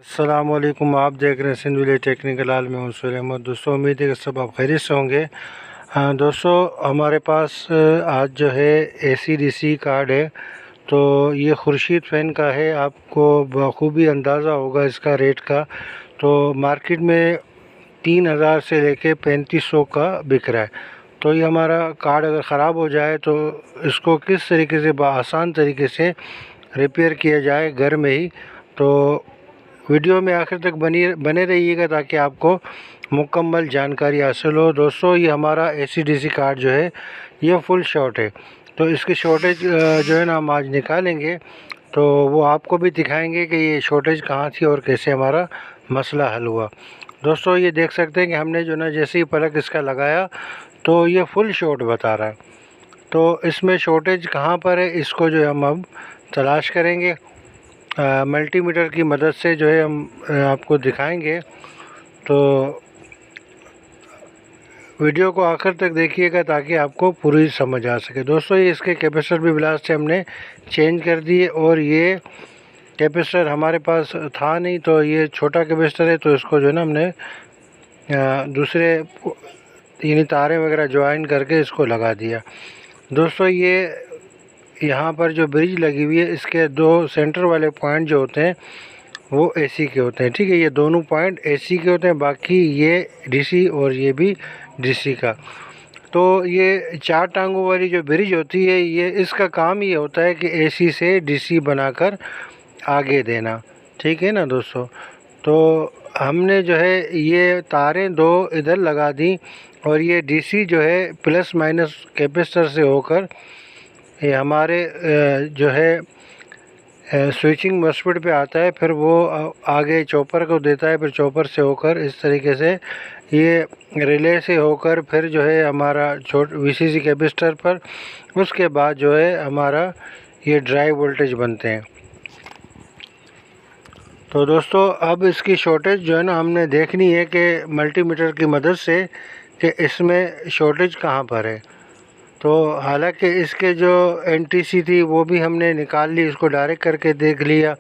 अस्सलामुअलैकुम। आप देख रहे हैं सिंध विलेज टेक्निकल हाल में हूँ सुहेल अहमद। दोस्तों, उम्मीद है कि सब आप खैरियत से होंगे। दोस्तों, हमारे पास आज जो है ACDC कार्ड है। तो ये खुर्शीद फ़ैन का है। आपको बखूबी अंदाज़ा होगा इसका रेट का। तो मार्केट में 3000 से लेके 3500 का बिक रहा है। तो ये हमारा कार्ड अगर ख़राब हो जाए तो इसको किस तरीके से आसान तरीके से रिपेयर किया जाए घर में ही, तो वीडियो में आखिर तक बने रहिएगा ताकि आपको मुकम्मल जानकारी हासिल हो। दोस्तों, ये हमारा ACDC कार्ड जो है ये फुल शॉर्ट है। तो इसकी शॉर्टेज जो है ना हम आज निकालेंगे, तो वो आपको भी दिखाएंगे कि ये शॉर्टेज कहाँ थी और कैसे हमारा मसला हल हुआ। दोस्तों, ये देख सकते हैं कि हमने जो ना जैसे ही प्लग इसका लगाया तो ये फुल शॉर्ट बता रहा है। तो इसमें शॉर्टेज कहाँ पर है इसको जो है हम अब तलाश करेंगे। मल्टीमीटर की मदद से जो है हम आपको दिखाएंगे। तो वीडियो को आखिर तक देखिएगा ताकि आपको पूरी समझ आ सके। दोस्तों, ये इसके कैपेसिटर भी ब्लास्ट से हमने चेंज कर दिए और ये कैपेसिटर हमारे पास था नहीं, तो ये छोटा कैपेसिटर है। तो इसको जो है ना हमने दूसरे यानी तारें वगैरह ज्वाइन करके इसको लगा दिया। दोस्तों, ये यहाँ पर जो ब्रिज लगी हुई है इसके दो सेंटर वाले पॉइंट जो होते हैं वो AC के होते हैं। ठीक है, ये दोनों पॉइंट AC के होते हैं, बाकी ये DC और ये भी DC का। तो ये 4 टांगों वाली जो ब्रिज होती है ये इसका काम ये होता है कि AC से DC बनाकर आगे देना। ठीक है ना दोस्तों। तो हमने जो है ये तारें दो इधर लगा दी और ये DC जो है प्लस माइनस कैपेसिटर से होकर ये हमारे जो है स्विचिंग मॉस्फेट पे आता है, फिर वो आगे चॉपर को देता है, फिर चॉपर से होकर इस तरीके से ये रिले से होकर फिर जो है हमारा VCC कैपेसिटर पर, उसके बाद जो है हमारा ये ड्राइव वोल्टेज बनते हैं। तो दोस्तों, अब इसकी शॉर्टेज जो है ना हमने देखनी है कि मल्टीमीटर की मदद से कि इसमें शॉर्टेज कहाँ पर है। तो हालांकि इसके जो NTC थी वो भी हमने निकाल ली, इसको डायरेक्ट करके देख लिया,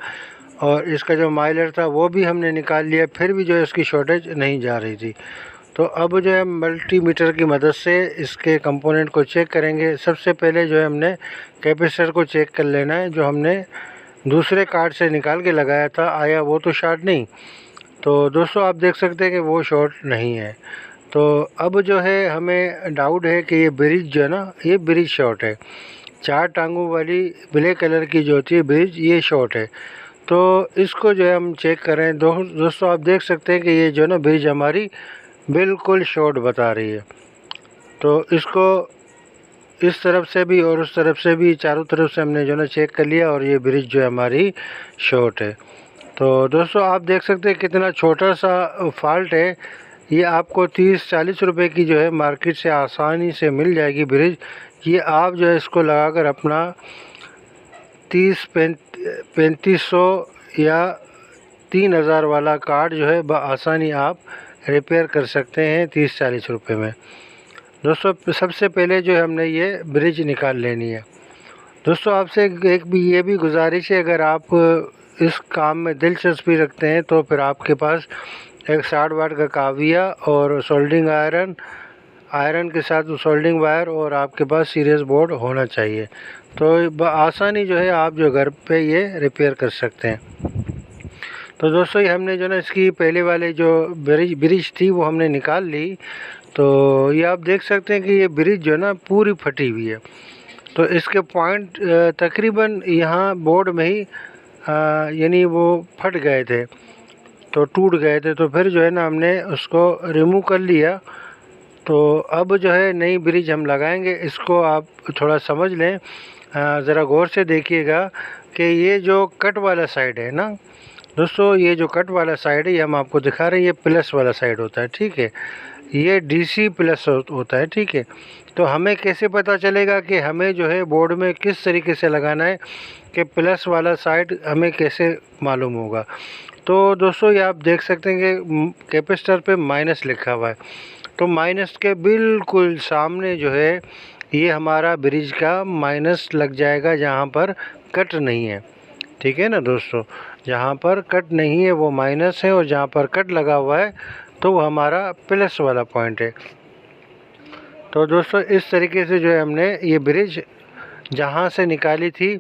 और इसका जो माइलर था वो भी हमने निकाल लिया, फिर भी जो है इसकी शॉर्टेज नहीं जा रही थी। तो अब जो है मल्टीमीटर की मदद से इसके कंपोनेंट को चेक करेंगे। सबसे पहले जो है हमने कैपेसिटर को चेक कर लेना है, जो हमने दूसरे कार्ड से निकाल के लगाया था, आया वो तो शॉर्ट नहीं। तो दोस्तों, आप देख सकते हैं कि वो शॉर्ट नहीं है। तो अब जो है हमें डाउट है कि ये ब्रिज जो है ना ये ब्रिज शॉर्ट है। 4 टांगों वाली ब्लैक कलर की जो होती है ब्रिज, ये शॉर्ट है। तो इसको जो है हम चेक कर रहे हैं। दोस्तों, आप देख सकते हैं कि ये जो है ना ब्रिज हमारी बिल्कुल शॉर्ट बता रही है। तो इसको इस तरफ से भी और उस तरफ से भी, चारों तरफ से हमने जो है ना चेक कर लिया और ये ब्रिज जो है हमारी शॉर्ट है। तो दोस्तों, आप देख सकते हैं कितना छोटा सा फॉल्ट है। ये आपको 30-40 रुपए की जो है मार्केट से आसानी से मिल जाएगी ब्रिज। ये आप जो है इसको लगाकर अपना 3500 या 3000 वाला कार्ड जो है आसानी आप रिपेयर कर सकते हैं 30-40 रुपये में। दोस्तों, सबसे पहले जो है हमने ये ब्रिज निकाल लेनी है। दोस्तों, आपसे एक भी ये भी गुजारिश है, अगर आप इस काम में दिलचस्पी रखते हैं तो फिर आपके पास एक 60 वाट का काविया और सोल्डिंग आयरन के साथ सोल्डिंग वायर और आपके पास सीरियस बोर्ड होना चाहिए। तो आसानी जो है आप जो घर पे ये रिपेयर कर सकते हैं। तो दोस्तों, ये हमने जो ना इसकी पहले वाले जो ब्रिज थी वो हमने निकाल ली। तो ये आप देख सकते हैं कि ये ब्रिज जो है ना पूरी फटी हुई है। तो इसके पॉइंट तकरीबन यहाँ बोर्ड में ही यानी वो फट गए थे, तो टूट गए थे। तो फिर जो है ना हमने उसको रिमूव कर लिया। तो अब जो है नई ब्रिज हम लगाएंगे। इसको आप थोड़ा समझ लें, ज़रा गौर से देखिएगा कि ये जो कट वाला साइड है ना दोस्तों, ये जो कट वाला साइड है ये हम आपको दिखा रहे हैं, ये प्लस वाला साइड होता है। ठीक है, ये DC प्लस होता है। ठीक है, तो हमें कैसे पता चलेगा कि हमें जो है बोर्ड में किस तरीके से लगाना है, कि प्लस वाला साइड हमें कैसे मालूम होगा। तो दोस्तों, ये आप देख सकते हैं कि कैपेसिटर पे माइनस लिखा हुआ है। तो माइनस के बिल्कुल सामने जो है ये हमारा ब्रिज का माइनस लग जाएगा, जहाँ पर कट नहीं है। ठीक है ना दोस्तों। जहाँ पर कट नहीं है वो माइनस है और जहाँ पर कट लगा हुआ है तो वो हमारा प्लस वाला पॉइंट है। तो दोस्तों इस तरीके से जो है हमने ये ब्रिज जहाँ से निकाली थी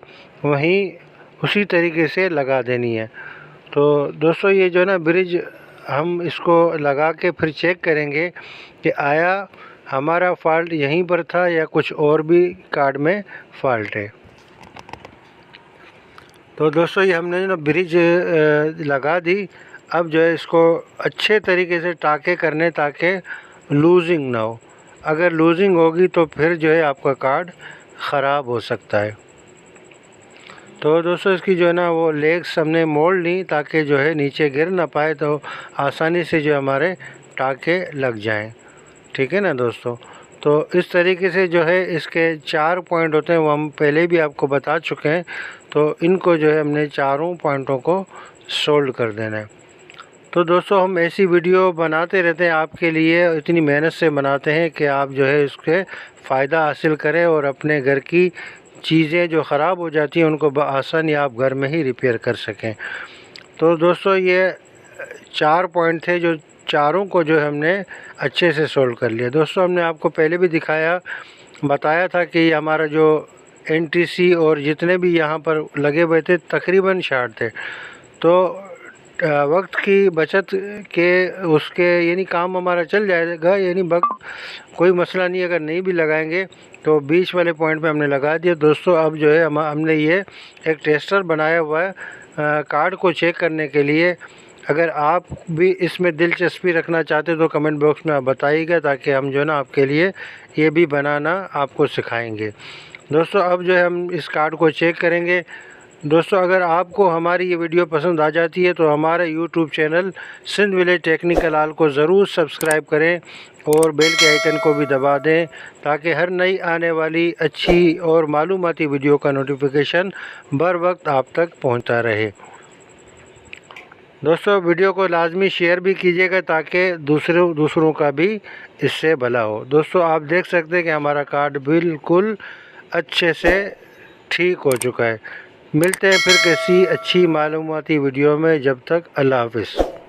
वहीं उसी तरीके से लगा देनी है। तो दोस्तों ये जो है ना ब्रिज हम इसको लगा के फिर चेक करेंगे कि आया हमारा फॉल्ट यहीं पर था या कुछ और भी कार्ड में फॉल्ट है। तो दोस्तों ये हमने ना ब्रिज लगा दी। अब जो है इसको अच्छे तरीके से टाँके करने ताकि लूजिंग ना हो। अगर लूजिंग होगी तो फिर जो है आपका कार्ड ख़राब हो सकता है। तो दोस्तों इसकी जो है ना वो लेग्स हमने मोड़ ली ताकि जो है नीचे गिर ना पाए, तो आसानी से जो हमारे टाँके लग जाएं। ठीक है ना दोस्तों। तो इस तरीके से जो है इसके 4 पॉइंट होते हैं, वो हम पहले भी आपको बता चुके हैं। तो इनको जो है हमने चारों पॉइंटों को सोल्ड कर देना है। तो दोस्तों हम ऐसी वीडियो बनाते रहते हैं आपके लिए, इतनी मेहनत से बनाते हैं कि आप जो है इसके फ़ायदा हासिल करें और अपने घर की चीज़ें जो ख़राब हो जाती हैं उनको बआसानी आप घर में ही रिपेयर कर सकें। तो दोस्तों ये 4 पॉइंट थे जो चारों को जो हमने अच्छे से सोल्व कर लिया। दोस्तों हमने आपको पहले भी बताया था कि हमारा जो NTC और जितने भी यहाँ पर लगे हुए थे तकरीबन 60 थे। तो वक्त की बचत के उसके यानी काम हमारा चल जाएगा, यानी वक्त कोई मसला नहीं। अगर नहीं भी लगाएंगे तो बीच वाले पॉइंट पे हमने लगा दिया। दोस्तों अब जो है हमने ये एक टेस्टर बनाया हुआ है कार्ड को चेक करने के लिए। अगर आप भी इसमें दिलचस्पी रखना चाहते तो कमेंट बॉक्स में आप बताइएगा, ताकि हम जो है ना आपके लिए ये भी बनाना आपको सिखाएंगे। दोस्तों अब जो है हम इस कार्ड को चेक करेंगे। दोस्तों अगर आपको हमारी ये वीडियो पसंद आ जाती है तो हमारे YouTube channel Sindh village technical all को ज़रूर सब्सक्राइब करें और बेल के आइकन को भी दबा दें, ताकि हर नई आने वाली अच्छी और मालूमाती वीडियो का नोटिफिकेशन बर वक्त आप तक पहुंचता रहे। दोस्तों वीडियो को लाजमी शेयर भी कीजिएगा ताकि दूसरों का भी इससे भला हो। दोस्तों आप देख सकते हैं कि हमारा कार्ड बिल्कुल अच्छे से ठीक हो चुका है। मिलते हैं फिर किसी अच्छी मालूमाती वीडियो में। जब तक अल्लाह हाफ़िज़।